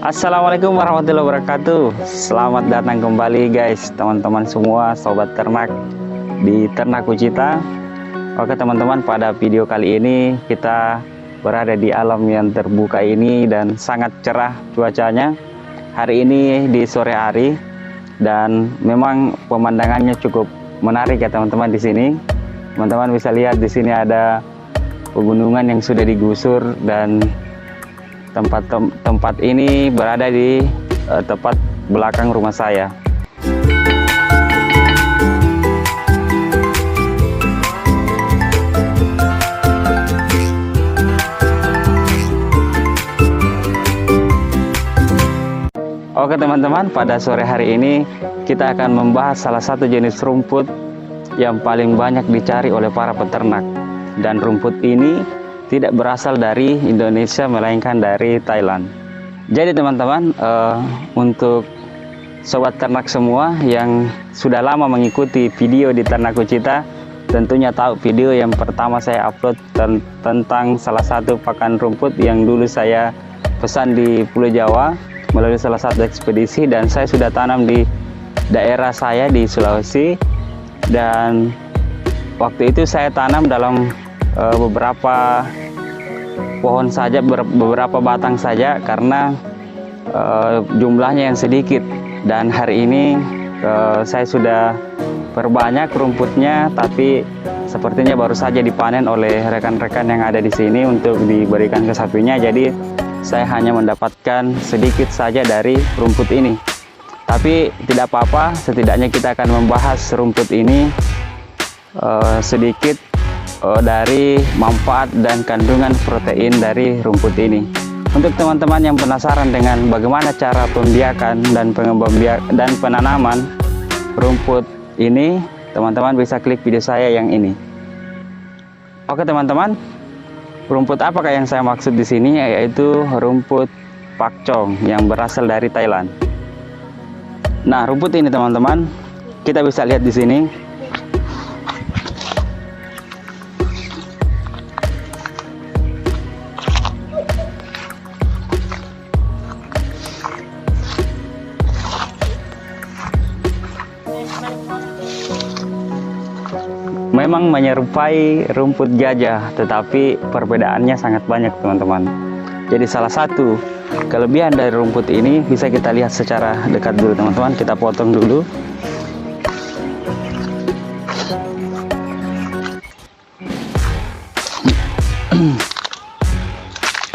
Assalamualaikum warahmatullahi wabarakatuh. Selamat datang kembali guys, teman-teman semua, sobat ternak di Ternak Ucita. Oke teman-teman, pada video kali ini kita berada di alam yang terbuka ini dan sangat cerah cuacanya hari ini di sore hari, dan memang pemandangannya cukup menarik ya teman-teman. Di sini teman-teman bisa lihat, di sini ada pegunungan yang sudah digusur, dan tempat ini berada di tepat belakang rumah saya. Oke teman-teman, pada sore hari ini kita akan membahas salah satu jenis rumput yang paling banyak dicari oleh para peternak. Dan rumput ini tidak berasal dari Indonesia, melainkan dari Thailand. Jadi teman-teman, untuk sobat ternak semua yang sudah lama mengikuti video di Ternak Ucita, tentunya tahu video yang pertama saya upload tentang salah satu pakan rumput yang dulu saya pesan di Pulau Jawa melalui salah satu ekspedisi, dan saya sudah tanam di daerah saya di Sulawesi. Dan waktu itu saya tanam dalam beberapa pohon saja, beberapa batang saja, karena jumlahnya yang sedikit. Dan hari ini saya sudah perbanyak rumputnya, tapi sepertinya baru saja dipanen oleh rekan-rekan yang ada di sini untuk diberikan ke sapinya. Jadi saya hanya mendapatkan sedikit saja dari rumput ini, tapi tidak apa-apa, setidaknya kita akan membahas rumput ini sedikit dari manfaat dan kandungan protein dari rumput ini. Untuk teman-teman yang penasaran dengan bagaimana cara pembiakan dan dan penanaman rumput ini, teman-teman bisa klik video saya yang ini. Oke teman-teman, rumput apakah yang saya maksud di sini? Yaitu rumput pakcong yang berasal dari Thailand. Nah, rumput ini teman-teman, kita bisa lihat di sini. Memang menyerupai rumput gajah, tetapi perbedaannya sangat banyak teman-teman. Jadi salah satu kelebihan dari rumput ini bisa kita lihat secara dekat dulu teman-teman. Kita potong dulu.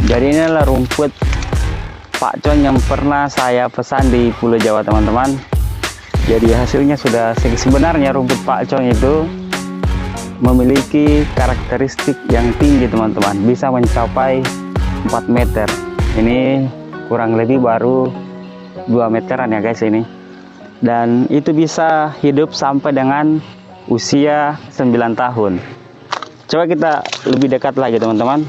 Jadi inilah rumput pakcong yang pernah saya pesan di Pulau Jawa teman-teman. Jadi hasilnya sudah, sebenarnya rumput pakcong itu memiliki karakteristik yang tinggi teman-teman, bisa mencapai 4 meter. Ini kurang lebih baru 2 meteran ya guys ini. Dan itu bisa hidup sampai dengan usia 9 tahun. Coba kita lebih dekat lagi teman-teman.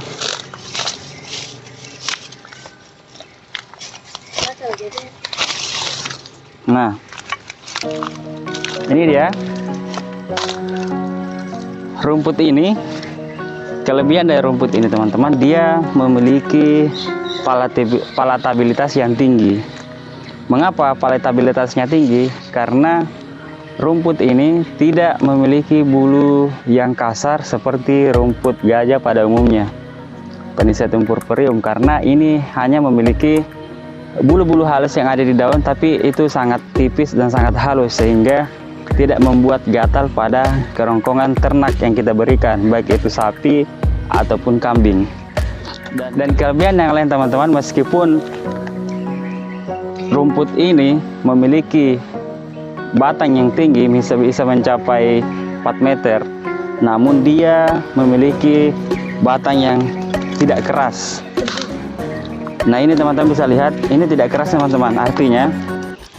Nah, ini dia rumput ini. Kelebihan dari rumput ini teman-teman, dia memiliki palatabilitas yang tinggi. Mengapa palatabilitasnya tinggi? Karena rumput ini tidak memiliki bulu yang kasar seperti rumput gajah pada umumnya, Panicetum purpureum, karena ini hanya memiliki bulu-bulu halus yang ada di daun, tapi itu sangat tipis dan sangat halus, sehingga tidak membuat gatal pada kerongkongan ternak yang kita berikan, baik itu sapi ataupun kambing. Dan kelebihan yang lain teman-teman, meskipun rumput ini memiliki batang yang tinggi, bisa mencapai 4 meter, namun dia memiliki batang yang tidak keras. Nah ini teman-teman bisa lihat, ini tidak keras teman-teman, artinya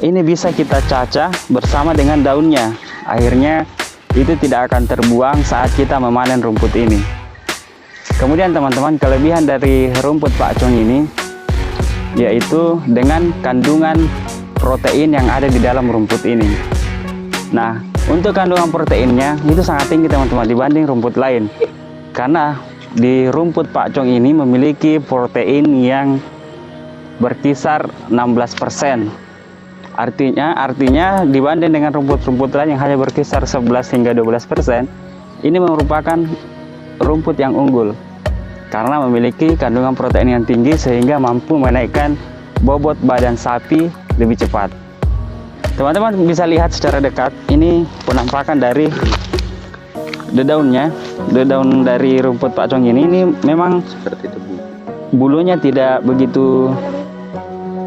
ini bisa kita cacah bersama dengan daunnya. Akhirnya itu tidak akan terbuang saat kita memanen rumput ini. Kemudian teman-teman, kelebihan dari rumput pakcong ini yaitu dengan kandungan protein yang ada di dalam rumput ini. Nah, untuk kandungan proteinnya itu sangat tinggi teman-teman dibanding rumput lain. Karena di rumput pakcong ini memiliki protein yang berkisar 16%. Artinya dibanding dengan rumput-rumput lain yang hanya berkisar 11 hingga 12%, ini merupakan rumput yang unggul karena memiliki kandungan protein yang tinggi sehingga mampu menaikkan bobot badan sapi lebih cepat. Teman-teman bisa lihat secara dekat, ini penampakan dari dedaunnya. Dedaun dari rumput pakcong ini memang seperti tebu. Bulunya tidak begitu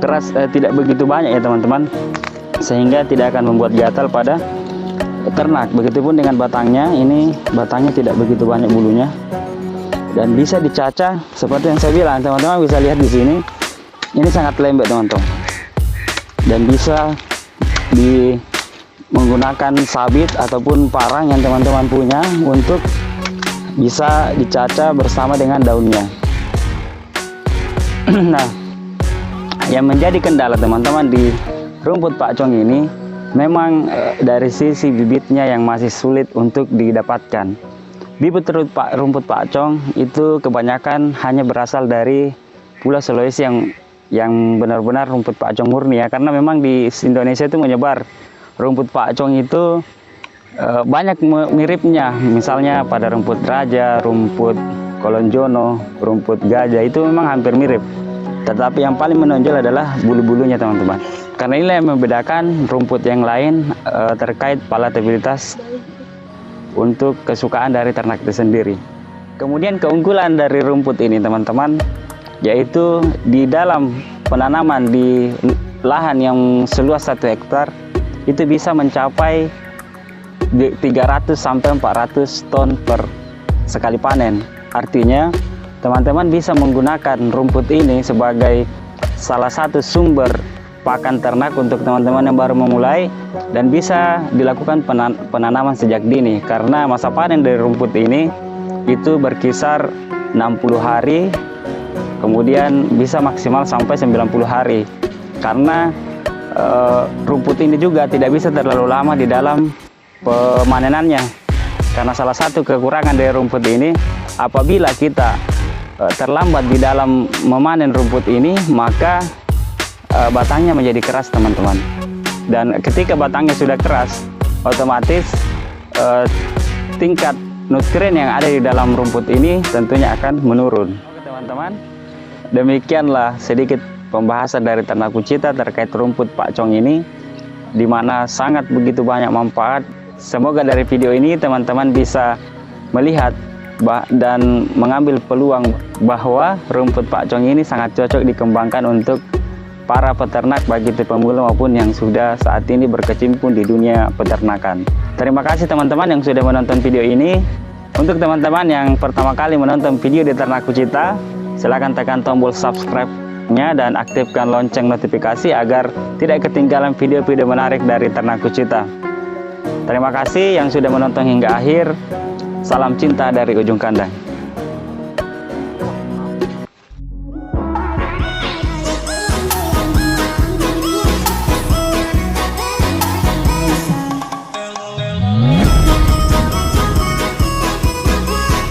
keras, tidak begitu banyak ya teman-teman, sehingga tidak akan membuat gatal pada ternak. Begitupun dengan batangnya, ini batangnya tidak begitu banyak bulunya dan bisa dicacah seperti yang saya bilang. Teman-teman bisa lihat di sini, ini sangat lembek teman-teman, dan bisa menggunakan sabit ataupun parang yang teman-teman punya untuk bisa dicacah bersama dengan daunnya. Nah, yang menjadi kendala teman-teman di rumput pakcong ini memang dari sisi bibitnya yang masih sulit untuk didapatkan. Bibit rumput pakcong itu kebanyakan hanya berasal dari Pulau Sulawesi yang benar-benar rumput pakcong murni ya, karena memang di Indonesia itu menyebar rumput pakcong itu banyak miripnya, misalnya pada rumput raja, rumput kolonjono, rumput gajah, itu memang hampir mirip. Tetapi yang paling menonjol adalah bulu-bulunya teman-teman. Karena inilah yang membedakan rumput yang lain terkait palatabilitas untuk kesukaan dari ternak itu sendiri. Kemudian keunggulan dari rumput ini teman-teman, yaitu di dalam penanaman di lahan yang seluas 1 hektar itu bisa mencapai 300 sampai 400 ton per sekali panen. Artinya teman-teman bisa menggunakan rumput ini sebagai salah satu sumber pakan ternak untuk teman-teman yang baru memulai, dan bisa dilakukan penanaman sejak dini karena masa panen dari rumput ini itu berkisar 60 hari, kemudian bisa maksimal sampai 90 hari karena rumput ini juga tidak bisa terlalu lama di dalam pemanenannya. Karena salah satu kekurangan dari rumput ini, apabila kita terlambat di dalam memanen rumput ini, maka batangnya menjadi keras teman-teman. Dan ketika batangnya sudah keras, otomatis tingkat nutrien yang ada di dalam rumput ini tentunya akan menurun. Oke teman-teman, demikianlah sedikit pembahasan dari Ternak Kucita terkait rumput pakcong ini, di mana sangat begitu banyak manfaat. Semoga dari video ini teman-teman bisa melihat dan mengambil peluang bahwa rumput pakcong ini sangat cocok dikembangkan untuk para peternak, baik itu pemula maupun yang sudah saat ini berkecimpung di dunia peternakan. Terima kasih teman-teman yang sudah menonton video ini. Untuk teman-teman yang pertama kali menonton video di Ternak Kucita, silakan tekan tombol subscribe-nya dan aktifkan lonceng notifikasi agar tidak ketinggalan video-video menarik dari Ternak Kucita. Terima kasih yang sudah menonton hingga akhir. Salam cinta dari ujung kandang.